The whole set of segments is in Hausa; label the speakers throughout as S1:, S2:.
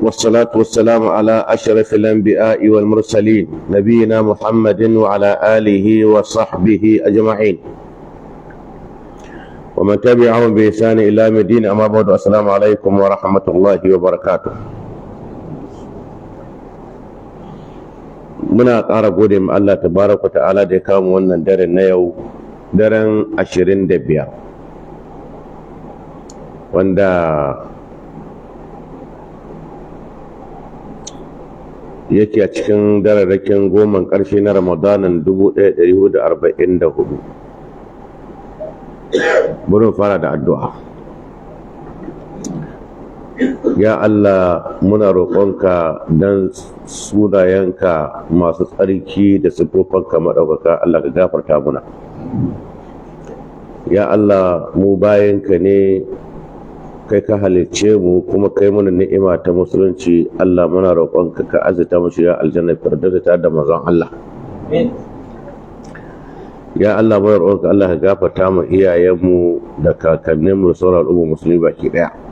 S1: والصلاة والسلام على أشرف الأنبياء والمرسلين نبينا محمد وعلى آله وصحبه أجمعين ومن تبعهم بإحسان إلى يوم الدين. أما بعد، السلام عليكم ورحمة الله وبركاته. muna ƙara gode ma Allah tabaraka ta'ala da ya kawo wannan daren na yau, daren 25, wanda yake a cikin dararrakin goman ƙarshe na Ramadanan 1444. Burin fara da addu'a. Ya Allah, muna roƙonka don sunayenka masu tsarki da siffofinka maɗaukaka, Allah ka gafarta muna. Ya Allah, mu bayanka ne, kai ka halicce mu kuma kai mana ni'ima ta musulunci. Allah, muna roƙonka ka azurta mu shiga aljanna firdausi tare da manzon Allah. Ya Allah, muna roƙonka Allah ka gafarta mu iyayenmu da kakanninmu da sauran al'umma musulmi baki ɗaya.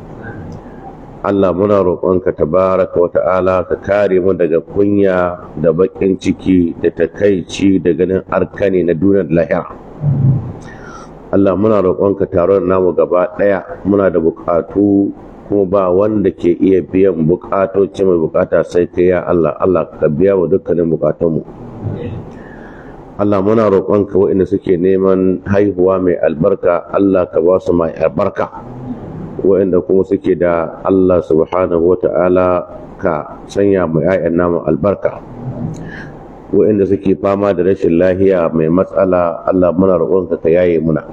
S1: Allah, muna roƙonka tabaraka wa ta'ala ka kare mu daga kunya da baƙin ciki da takaici da ganin arkani na duniyar lahira. Allah, muna roƙonka taron namu gaba ɗaya muna da buƙatu kuma ba wanda ke iya biyan buƙatoci mai buƙata sai kai ya Allah. Allah ka biya wa dukkanin buƙatunmu. Allah, muna roƙonka waɗanda suke neman haihuwa mai albarka, Allah ka ba su mai albarka. Waɗanda kuma suke da Allah subhanahu wa ta'ala ka sanya mai ‘ya'yan namun albarka. Waɗanda suke fama da rashin lahiya mai matsala, Allah muna roƙonka ka yaye muna.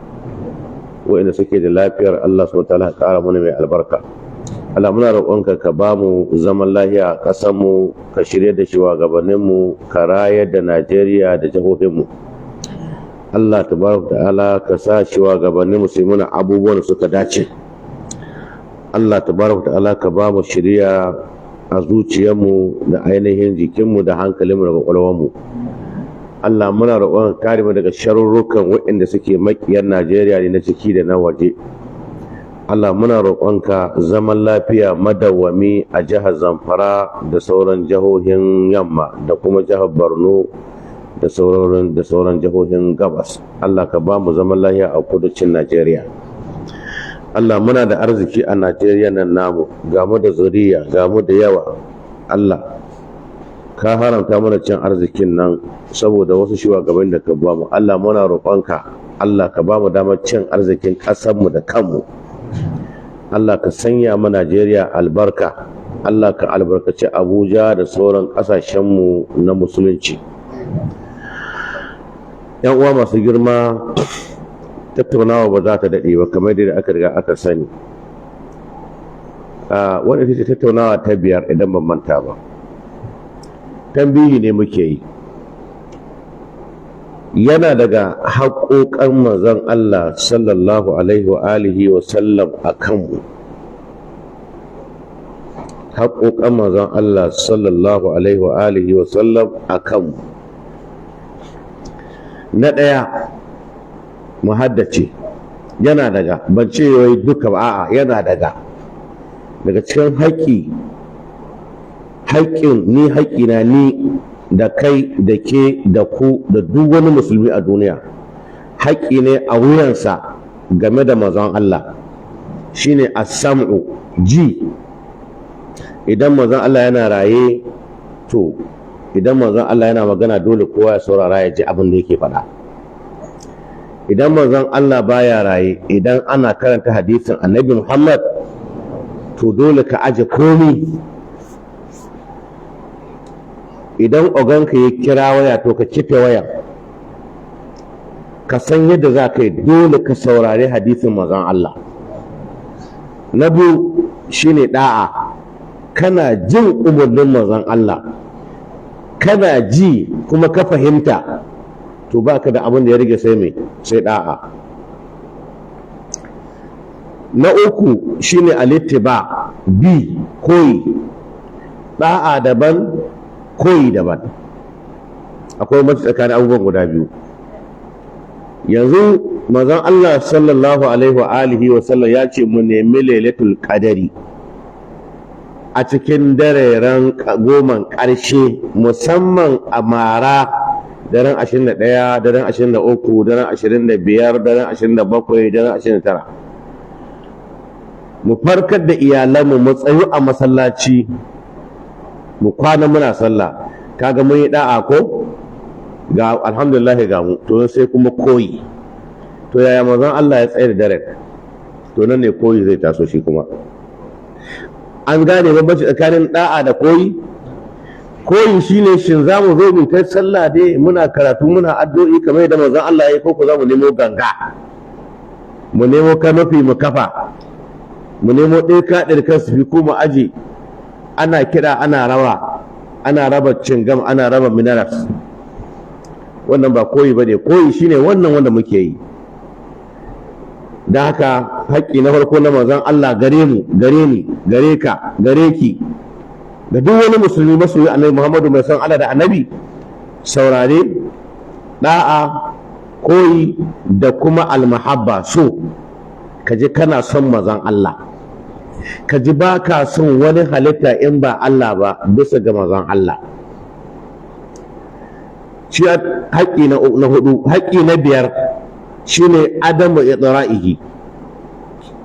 S1: Waɗanda suke da lafiyar, Allah subhanahu wa ta'ala ka ƙara muna mai albarka. Allah, muna roƙonka ka ba mu zaman lahiya a ƙasarmu, ka shirya da shugabanninmu, ka rayar da Najeriya da jihohinmu. Allah tabaraka ta'ala ka sa shugabanninmu su yi muna abubuwan da suka dace. Allah tabaraka ta'ala ka ba mu shiriya a zuciyarmu da ainihin jikinmu da hankalinmu da kwakwalwarmu. Allah, muna roƙon kare mu daga sharurrukan waɗanda suke maƙiyar Najeriya ne na ciki da na waje. Allah, muna roƙonka zaman lafiya madawwami a jihar Zamfara da sauran jihohin yamma da kuma jihar Borno da sauran jihohin gabas. Allah, ka ba mu zaman lafiya a kudancin Najeriya. Allah, muna da arziki a Najeriya nan namu, ga mu da zuriya, ga mu da yawa. Allah, ka haramta mana cin arzikin nan saboda wasu shugabanni da ka ba mu. Allah, muna roƙonka, Allah ka ba mu damar cin arzikin ƙasarmu da kanmu. Allah, ka sanya mu Najeriya albarka. Allah, ka albarkaci Abuja da sauran ƙasashenmu na musulunci. ‘Yan uwa masu girma, tattaunawa ba za ta daɗe ba kamar da aka riga aka sani. Wanda ita ce tattaunawa ta 5 idan ban manta ba. Tambihi ne muke yi. Yana daga haƙoƙan manzon Allah sallallahu alaihi wa alihi wa sallam a kanmu. Haƙoƙan manzon Allah sallallahu alaihi wa alihi wa sallam a kanmu. Na ɗaya, mu haddace. Yana daga, ban ce wai duka ba, a'a, yana daga cikin haƙƙin ni, haƙƙina ni da kai da ke da ku da duk wani musulmi a duniya, haƙƙi ne a wuyansa game da manzon Allah, shine as-sam'u, ji. Idan manzon Allah yana raye, to idan manzon Allah yana magana dole kowa ya saurara ya ji abin da yake faɗa. Idan manzon Allah baya raye, idan ana karanta hadisin Annabi Muhammad, to dole ka aje komi. Idan oganka ya kira waya, to ka kife waya, ka san yadda za ka yi. Dole ka saurari hadisin manzon Allah. Na biyu shine da'a. Kana jin umarnin manzon Allah, kana ji kuma ka fahimta, to baka da abin da ya rage sai da'a. Na uku shine alittiba, bi, koyi. Da'a daban, koyi daban. Akwai mace tsakanin abubuwan guda biyu. Yanzu manzon Allah sallallahu alaihi wa alihi wa sallam ya ce mu nemi lailatul qadari a cikin dareren goman ƙarshe, musamman a mara, daren 21, daren 23, daren 25, daren 27, daren 29. Mu farkar da iyalanmu, mu tsayu a masallaci, mu kwana muna sallah. Kaga mun yi da'a ko? Ga alhamdulillah ga mu, to sai kuma koyi. To yaya manzon Allah ya tsaye da daren? To nan ne koyi zai taso shi kuma. An gane bambanci tsakanin da'a da koyi? Koyi shine shin za mu zo mu ta sallah dai muna karatu muna addu'o'i kamar yadda manzon Allah ya yi, ko za mu nemo ganga, mu nemo kanofi mu kafa, mu nemo ɗaya kaɗir kan su fi kuma aji, ana kiɗa ana rawa, ana raba cingam, ana raba minaras. Wannan ba koyi ba ne. Koyi shine wannan wanda muke yi. Da haka haƙƙi na farko na manzon Allah gare mu, gare ni, gare ka, gare ki, da duk wani musulmi masoyi annabi Muhammadu mai son Allah da annabi, saurare, da'a, koyi da kuma almahabba, so ka ji kana son manzon Allah, ka ji ba ka son wani halitta in ba Allah ba bisa ga manzon Allah. Shi haƙƙi na hudu. Haƙƙi na biyar shine adamu idra'ihi,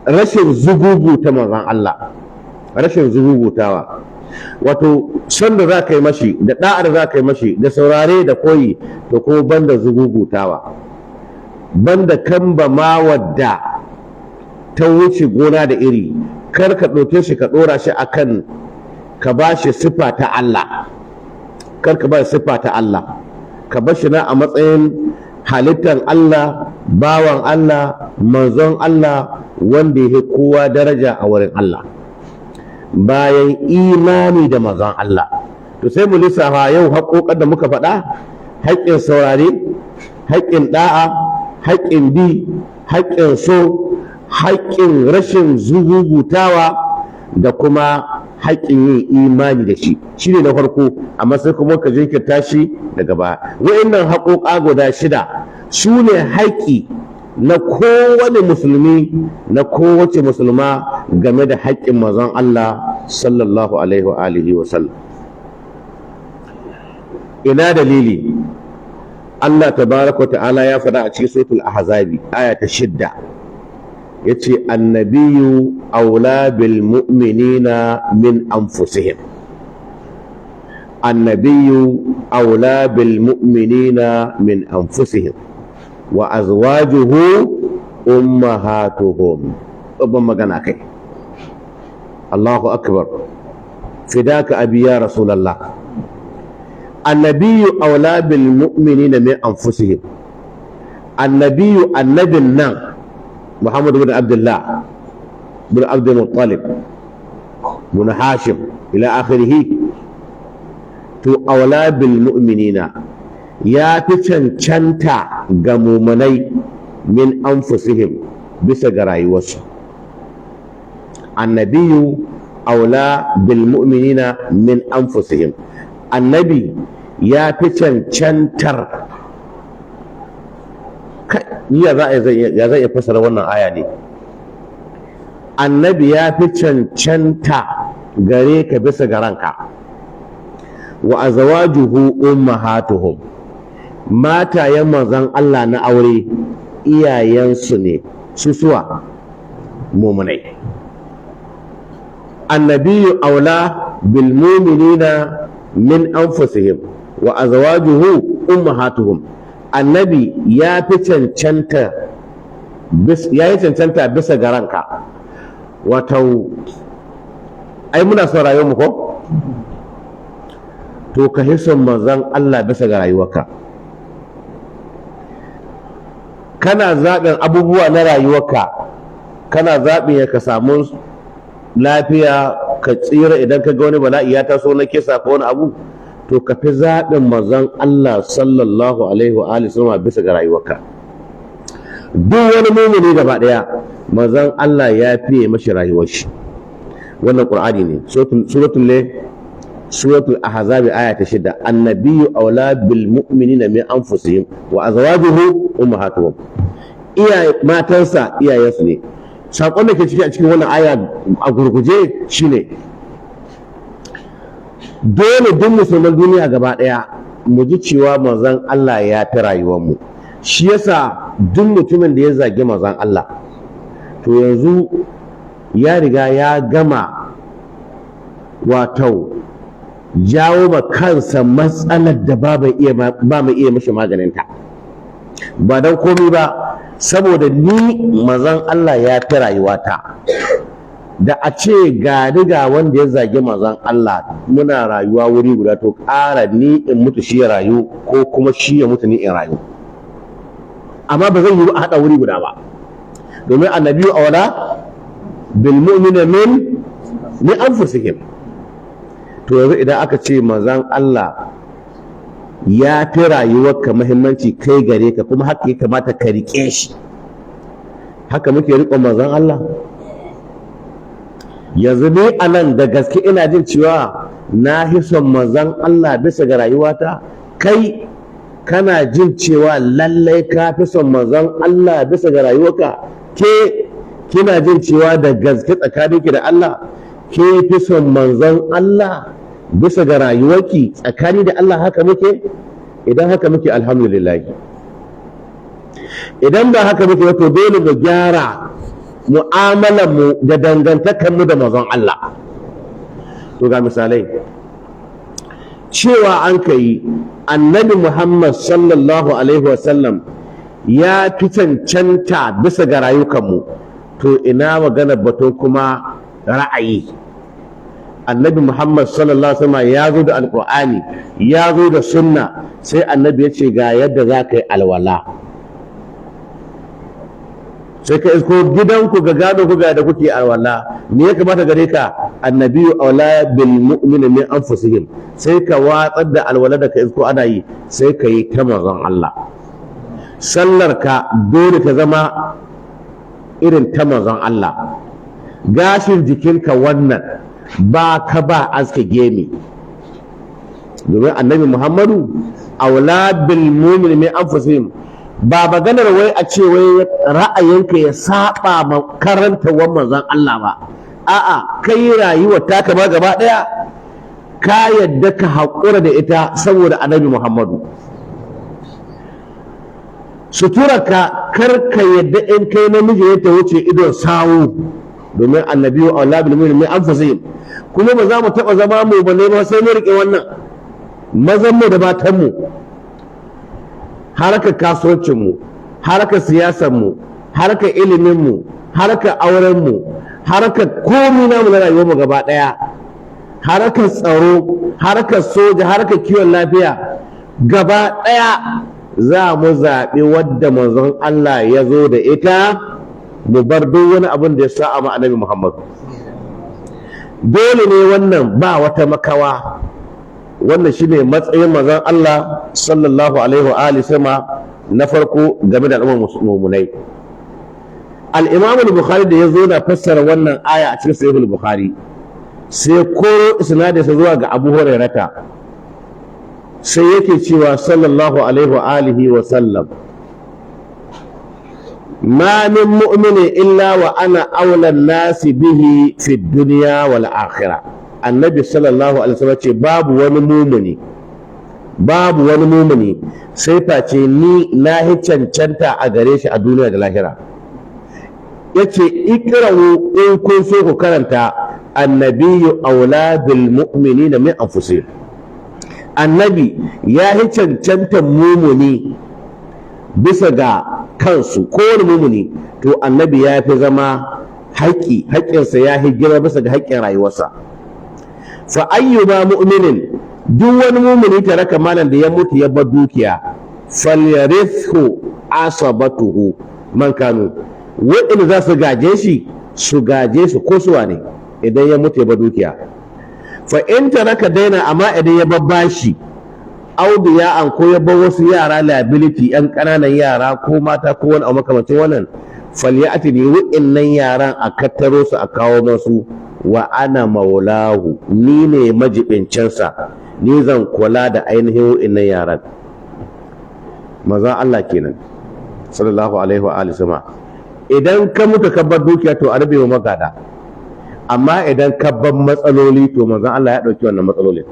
S1: rashin zugubuta manzon Allah, rashin zugubutawa. Wato son da za ka yi mashi, da da'ar za ka yi mashi, da saurare da koyi, da kuma banda zugubutawa, banda kamba ma wadda ta wuce gona da iri. Kar ka ɗauke shi ka ɗora shi akan ka ba shi sifa ta Allah, kar ka ba shi sifa ta Allah, ka bar shi na a matsayin halittar Allah, bawan Allah, manzon Allah, wanda ya kowa daraja a wurin Allah, bayan imani da manzon Allah. To sai mu lissafa yau haƙoƙan da muka faɗa: haƙƙin saurare, haƙƙin ɗa'a, haƙƙin bi, haƙƙin so, haƙƙin rashin zugugutawa, da kuma haƙƙin yin imani da shi. Shi ne na farko, amma sai kuma ka jinkirta shi daga baya. Wa'annan haƙoƙa guda shida su ne haƙƙi na kowane musulmi, na kowace musulma game da haƙƙin manzon Allah sallallahu alaihi wa alihi wa sallam. Ina dalili? Allah tabaraka ta'ala ya faɗa a cikin suratul ahzabi aya ta 6, yace annabiyyu aula bil mu'minina min anfusihim. Annabiyyu aula bil mu'minina min anfusihim wa azwajuhu ummahatuhum. Babban magana kai. Allahu akbar. Fidaka abi ya rasulullah. Annabiyyu aula bil mu'minina min anfusihim. Annabiyyu, annabin nan Muhammad bin Abdullah bin Abdul Muttalib bin Hashim ila akhirih. To aula bil mu'minina ya fi cancanta ga mumunai min anfusihim bisa ga rayuwarsu. Annabiyu aula bil mu'minina min anfusihim. Annabi ya fi cancantar. Ya zai fasara wannan aya ne. Annabi ya fi cancanta gare ka bisa ga ranka. Wa azwajuhu ummahatuhum. Matayen manzon Allah na aure iyayensu ne, su suwa mumunai. Annabiyyu aula bil mu'minina min anfusihim wa azwajuhu ummahatuhum. Annabi ya fi cancanta bisa ga ranka. Wato ai muna son rayuwar mu ko? To ka hison manzon Allah bisa ga rayuwarka. Kana zaɓin abubuwa na rayuwarka, kana zaɓin ya ka samu lafiya, ka tsira idan ka ga wani bala'i ya taso na kisa ko wani abu, to ka fi zaɓin manzon Allah sallallahu alaihi wa alihi wasallam bisa ga rayuwarka. Duk wani mumini gaba ɗaya manzon Allah ya fiye mashi rayuwar shi. Wannan Qur'ani ne, suratul ahzab aya ta 6. Annabiyyu aula bil mu'minina min anfusihim wa azwajuhu ummahatuhum. Matansa iyayensu ne. Sakon da ke ciki a cikin wannan aya a gurguje shine dole duk musulman duniya gaba ɗaya mu ji cewa manzon Allah ya fi rayuwarmu. Shi yasa duk mutumin da ya zagi manzon Allah to yanzu ya riga ya gama wato jawo ma kansa matsalar da ba mai iya mashi maganinta, ba don komi ba saboda ni manzon Allah ya fi rayuwata. Da a ce ga riga wanda ya zagi manzon Allah muna rayuwa wuri guda to ƙara ni in mutu shi ya rayu ko kuma shi ya mutu ni in rayu, amma ba zan yi a haɗa wuri guda ba, domin annabi awla bil mu'mina min anfusihim. To yanzu idan aka ce manzon Allah ya fi rayuwarka muhimmanci kai gare ka, kuma haka ya kamata ka riƙe shi, haka muke riƙon manzon Allah. Yanzu ni a nan da gaske ina jin cewa na fi son manzon Allah bisa ga rayuwata, kai kana jin cewa lallai ka fi son manzon Allah bisa ga rayuwarka, ke kina jin cewa da gaske tsakaninki da Allah ke fi son manzon Allah bisa ga rayuwarki tsakani da Allah. Haka muke? Idan haka muke alhamdulillah, idan ba haka muke to dole mu gyara mu'amalarmu da dangantakarmu da manzon Allah. To ga misalai cewa an kai annabi Muhammad sallallahu alaihi wasallam ya fi cancanta bisa ga rayukanmu, to ina magana batun kuma ra'ayi. Annabi Muhammad sallallahu alaihi wasallam ya zo da alqur'ani, ya zo da sunna, sai annabi ya ce ga yadda za ka yi alwala, sai ka isko gidanku ga gado ku ga da kuke alwala, me ya kamata gare ka? Annabiyu aula bil mu'mina min anfusihim, sai ka watsar da alwala da ka isko ana yi, sai ka yi ta manzon Allah. Sallar ka dole ta zama irin ta manzon Allah. Gashin jikinka wannan ba ka ba aske gemi, domin annabi Muhammadu aula bil mu'mina min anfusihim. Ba maganar wai a ce wai ra'ayinka ya saba ma karantawar manzon Allah ba, a'a kai rayuwar taka ma gaba daya ka yadda ka haƙura da ita saboda annabi Muhammadu. Suturarka kar ka yadda in kai namiji ya ta wuce idon sawu, domin annabi wa Allah bil mu'minin min anfusihim. Kuma ba za mu taɓa zama mu ba ne ba sai mu riƙe wannan, mazan mu da matan mu, harkar kasuwancinmu, harkar siyasarmu, harkar iliminmu, harkar aurenmu, harkar komi namu na rayuwarmu gaba ɗaya, harkar tsaro, harkar soja, harkar kiwon lafiya gaba ɗaya za mu zaɓi wadda manzon Allah ya zo da ita, mu bar duk wani abin da ya sa a annabi Muhammad. Dole ne wannan, ba wata makawa. Wannan shine matsayin manzon Allah sallallahu alaihi wa alihi sama na farko game da al'ummar musulmai. Al-Imam al-Bukhari da yazo na fassara wannan aya a cikin Sahih al-Bukhari sai koro isnadin sa zuwa ga Abu Hurairah, sai yake cewa sallallahu alaihi wa alihi wa sallam, ma min mu'minin illa wa ana awla an-nasi bihi fi ad-dunya wal akhirah. Annabi sallallahu alaihi wasallam ce babu wani mumuni sai face ni na hi cancanta a gare shi a duniya da lahira. Yace ikra'u in kun so ku karanta annabiyyu aula bil mu'minina min anfusihim. Annabi ya hi cancanta mumuni bisa ga kansu, kowane mumuni to annabi ya fi zama haƙƙinsa ya hi girma bisa ga haƙƙin rayuwarsa. Fa ayyuma mu'minin, duk wani mumini tare kamalan da ya mutu ya bar dukiya, falyarithu asabatuhu man kanu, waɗanda za su gaje shi su gaje su ko suwa ne idan ya mutu ya bar dukiya. Fa in taraka daina, amma idan ya bar bashi, audu ya an ko ya bar wasu yara liability, yan ƙananan yara ko mata ko wani abu makamancin wannan, falyati ne waɗannan yaran a kattaro su a kawo masu, wa ana maulahu, ni ne majibincinsa, ni zan kula da ainihin wa'innan yaran. Maza Allah kenan sallallahu alaihi wa alihi sama. Idan ka mutu ka bar dukiya to a rabe wa magada, amma idan ka bar matsaloli to manzon Allah ya dauki wannan matsalolin.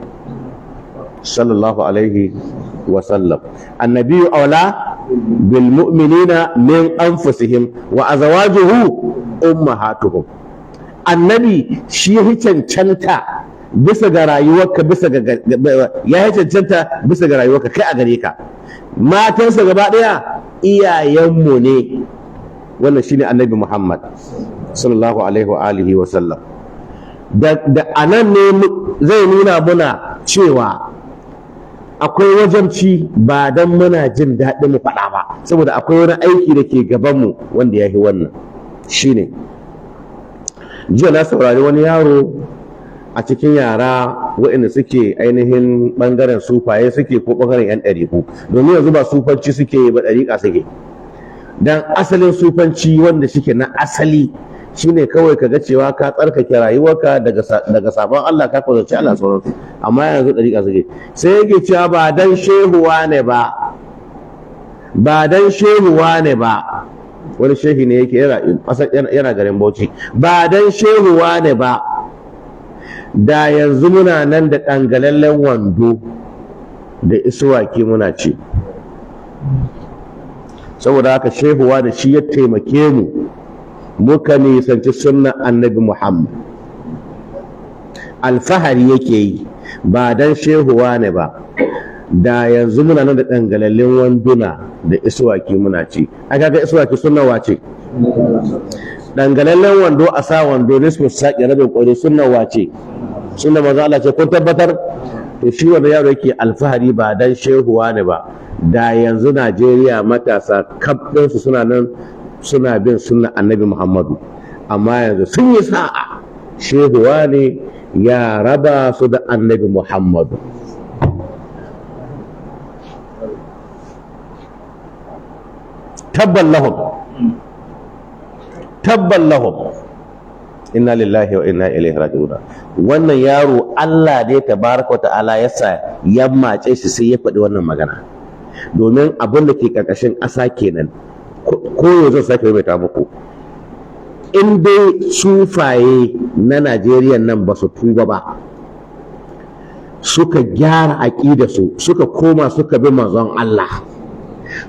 S1: sallallahu alaihi wa sallam. Annabiyyu aula bil mu'minina min anfusihim wa azwajuhu ummahatuhum. Annabi shi ya cancanta bisa ga rayuwarka, ya cancanta bisa ga rayuwarka kai a gare ka. Matansa gaba daya iyayenmu ne. Wannan shine Annabi Muhammad sallallahu alaihi wa alihi wa sallam. Da anan ne zai nuna muna cewa akwai wajabci ba dan muna jin daɗin mu faɗa ba, saboda akwai wani aiki da ke gabanmu wanda ya yi wannan. Shine jiya na saurari wani yaro a cikin yara waɗanda suke ainihin ɓangaren sufaye suke ko ɓangaren 'yan ɗariƙu, domin yanzu ba sufanci suke ba ɗariƙa suke. Dan asalin sufanci wanda shike na asali shine kawai ka ga cewa ka tsarkake rayuwarka daga sabon Allah, ka kwazace Allah sauransu. Amma yanzu ɗariƙa suke, sai yake cewa ba dan shehuwa ne ba, wani shehi ne yake yana garin Bauchi, ba dan shehuwa ne ba da yanzu muna nan da ɗangalallen wando da isuwaki muna ci. Saboda haka shehuwa da shi ya taimake mu muka nisanci sunnan Annabi Muhammad. Alfahari yake yi, ba dan shehuwa ne ba da yanzu muna nan da ɗangalallen wanduna da isuwaki muna ci. Ai kaga isuwaki sunnan wace? Ɗangalallen wando a sa wando nisfu saƙi rabin ƙwari sunnan wace? Sunnan manzo Allah ce, kun tabbatar? To shi wanda yaro yake alfahari ba dan shehuwa ne ba da yanzu Najeriya matasa kabɗinsu suna nan suna bin sunnan Annabi Muhammadu. Amma yanzu sun yi sa'a, shehuwa ne ya raba su da Annabi Muhammadu. tabban lahum inna lillahi wa inna ilaihi raji'un. Wannan yaro Allah ne tabaraka wa ta'ala yasa ya mace shi sai ya faɗi wannan magana, domin abin da ke ƙarƙashin ƙasa kenan. Ko yanzu sake mai ta muku, in dai sufaye na Najeriya nan ba su tuba ba, suka gyara aƙidarsu, suka koma suka bi manzon Allah,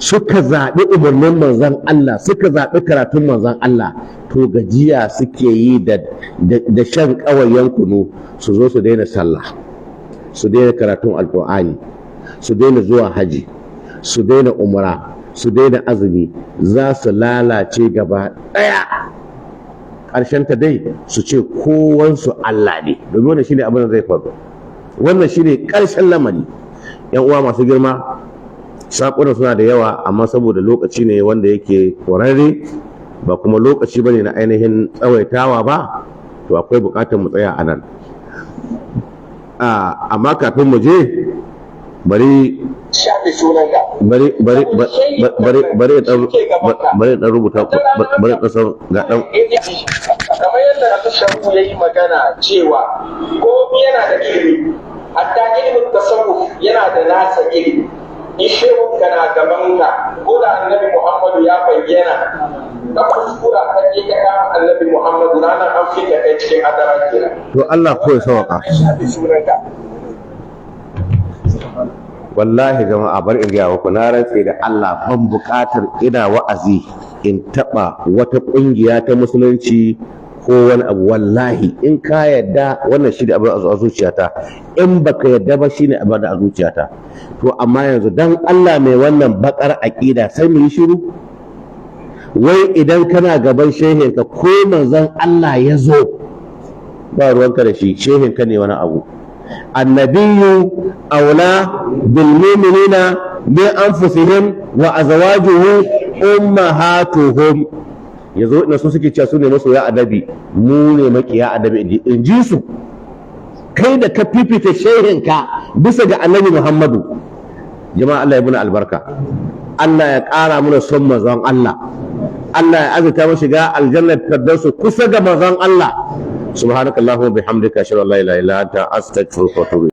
S1: suka zaɓi umarnin manzon Allah, suka zaɓi karatun manzon Allah, to gajiya suke yi da shan ƙawayen kunu su zo su daina sallah, su daina karatun alƙur'ani, su daina zuwa haji, su daina umra, su daina azumi, za su lalace gaba ɗaya. Ƙarshenta dai su ce kowansu Allah ne, domin wannan shine abin da zai faru. Wannan shine ƙarshen lamari. Yan uwa masu girma, saƙunan suna da yawa, amma saboda lokaci ne wanda yake ƙwararre, ba kuma lokaci bane na ainihin tsawaitawa ba, to akwai buƙatar mu tsaya a nan. Amma kafin mu je, bari dan rubuta, bari kasar ga dan
S2: kamar yadda tashawu yayi magana cewa ko yana da ilimi, hatta ilimin tasawuf yana da nasa ilimi. In shehu kana gaban ka, ko da Annabi Muhammadu ya bayyana, ka kuskura ka je ka kama Annabi Muhammadu, ranar an fita kai cikin adara kenan.
S1: To Allah ko ya sauka. Wallahi jama'a, bar in gaya muku, na rantse da Allah ban buƙatar ina wa'azi in taɓa wata ƙungiya ta musulunci ko wani abu. Wallahi in ka yadda wannan shi ne abin a zuciyata, in baka yadda ba shi ne abin a zuciyata. To amma yanzu dan Allah mai wannan bakar aƙida sai mu yi shiru? Wai idan kana gaban shehinka ko manzon Allah ya zo, ba ruwanka da shi, shehinka ne wani abu. Annabiyyu aula bil mu'minina bi anfusihim wa azwajuhu ummahatuhum. Yazo ina so suke cewa su ne masoya annabi, mu ne makiya annabi in ji su. Kai da ka fifita shehinka bisa ga Annabi Muhammadu. Jama'a Allah ya buna albarka, Allah ya ƙara mana son manzon Allah, Allah ya azurta mu shiga aljannar firdausu kusa ga manzon Allah. Subhanakallahumma bihamdika ashhadu an la ilaha illa anta astaghfiruka wa atubu